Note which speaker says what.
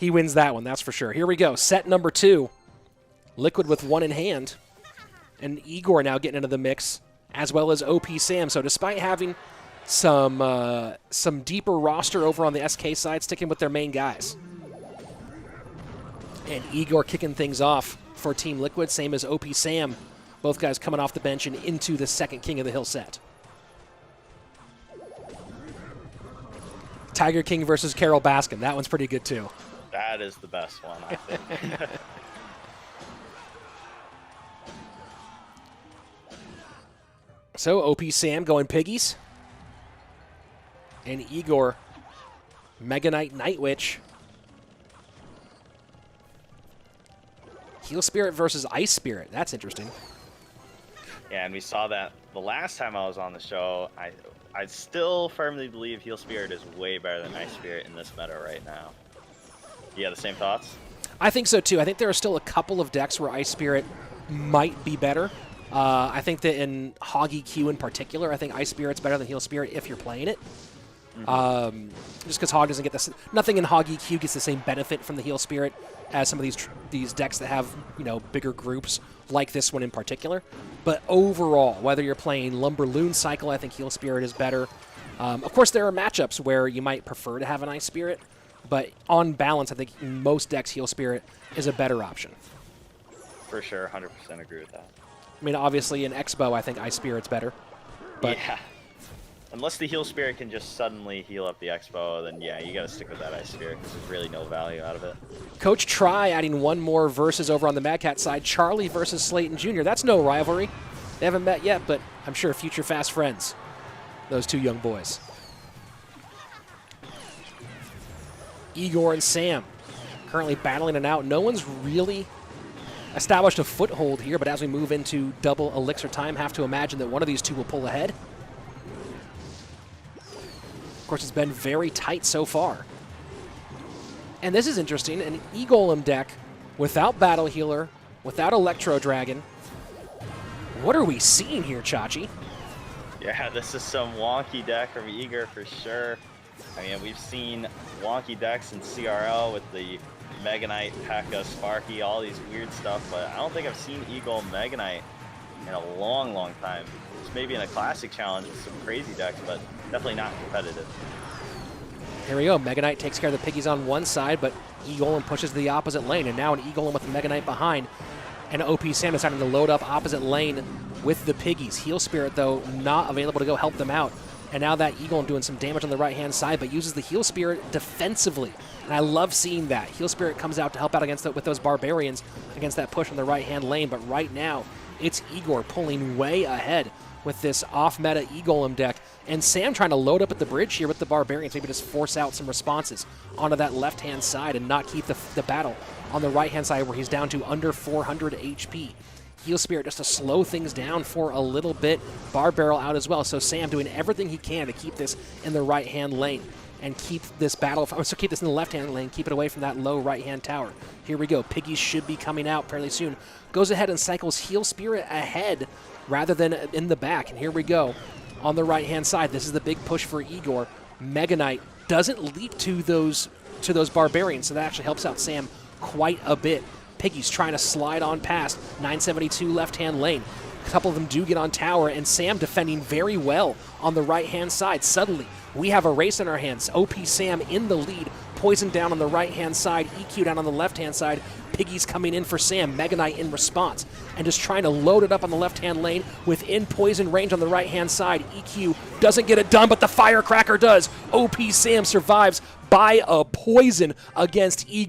Speaker 1: he wins that one, that's for sure. Here we go. Set number 2. Liquid with one in hand. And Igor now getting into the mix, as well as OP Sam. So despite having some deeper roster over on the SK side, sticking with their main guys. And Igor kicking things off for Team Liquid, same as OP Sam. Both guys coming off the bench and into the second King of the Hill set. Tiger King versus Carol Baskin. That one's pretty good too.
Speaker 2: That is the best one, I think.
Speaker 1: So OP Sam going Piggies. And Igor, Mega Knight Night Witch. Heal Spirit versus Ice Spirit. That's interesting.
Speaker 2: Yeah, and we saw that the last time I was on the show. I still firmly believe Heal Spirit is way better than Ice Spirit in this meta right now. You have the same thoughts?
Speaker 1: I think so too. I think there are still a couple of decks where Ice Spirit might be better. I think that in Hoggy Q in particular, I think Ice Spirit's better than Heal Spirit if you're playing it. Just because Hog doesn't get this, nothing in Hoggy Q gets the same benefit from the Heal Spirit as some of these decks that have bigger groups like this one in particular. But overall, whether you're playing Lumber Loon Cycle, I think Heal Spirit is better. Of course, there are matchups where you might prefer to have an Ice Spirit, but on balance, I think in most decks Heal Spirit is a better option.
Speaker 2: For sure, 100% agree with that.
Speaker 1: I mean, obviously in Expo, I think Ice Spirit's better. But
Speaker 2: yeah. Unless the Heal Spirit can just suddenly heal up the Expo, then yeah, you gotta stick with that Ice Spirit because there's really no value out of it.
Speaker 1: Coach Try adding one more versus over on the Mad Cat side. Charlie versus Slayton Jr. That's no rivalry. They haven't met yet, but I'm sure future fast friends. Those two young boys. Igor and Sam currently battling it out. No one's really established a foothold here, but as we move into double elixir time, have to imagine that one of these two will pull ahead. Of course, it's been very tight so far. And this is interesting, an E-Golem deck without Battle Healer, without Electro Dragon. What are we seeing here, Chachi?
Speaker 2: Yeah, this is some wonky deck from Igor for sure. I mean, we've seen wonky decks in CRL with the Mega Knight, P.E.K.K.A, Sparky, all these weird stuff, but I don't think I've seen Eagle Mega Knight in a long, long time. It's maybe in a classic challenge with some crazy decks, but definitely not competitive.
Speaker 1: Here we go. Mega Knight takes care of the piggies on one side, but E-Golem pushes to the opposite lane, and now an E-Golem with the Mega Knight behind. And OP Sam is starting to load up opposite lane with the piggies. Heal Spirit, though, not available to go help them out. And now that E-Golem doing some damage on the right-hand side, but uses the Heal Spirit defensively. And I love seeing that. Heal Spirit comes out to help out against with those Barbarians against that push on the right-hand lane. But right now, it's Igor pulling way ahead with this off-meta E-Golem deck. And Sam trying to load up at the bridge here with the Barbarians, maybe just force out some responses onto that left-hand side and not keep the battle on the right-hand side where he's down to under 400 HP. Heal Spirit just to slow things down for a little bit. Bar Barrel out as well. So Sam doing everything he can to keep this in the right-hand lane and keep this battle, so keep this in the left-hand lane, keep it away from that low right-hand tower. Here we go. Piggies should be coming out fairly soon. Goes ahead and cycles Heal Spirit ahead rather than in the back. And here we go on the right-hand side. This is the big push for Igor. Mega Knight doesn't leap to those Barbarians, so that actually helps out Sam quite a bit. Piggies trying to slide on past 972 left-hand lane. A couple of them do get on tower, and Sam defending very well on the right-hand side. Suddenly, we have a race in our hands. OP Sam in the lead, Poison down on the right-hand side, EQ down on the left-hand side. Piggies coming in for Sam, Mega Knight in response, and just trying to load it up on the left-hand lane within Poison range on the right-hand side. EQ doesn't get it done, but the Firecracker does. OP Sam survives by a Poison against Igor.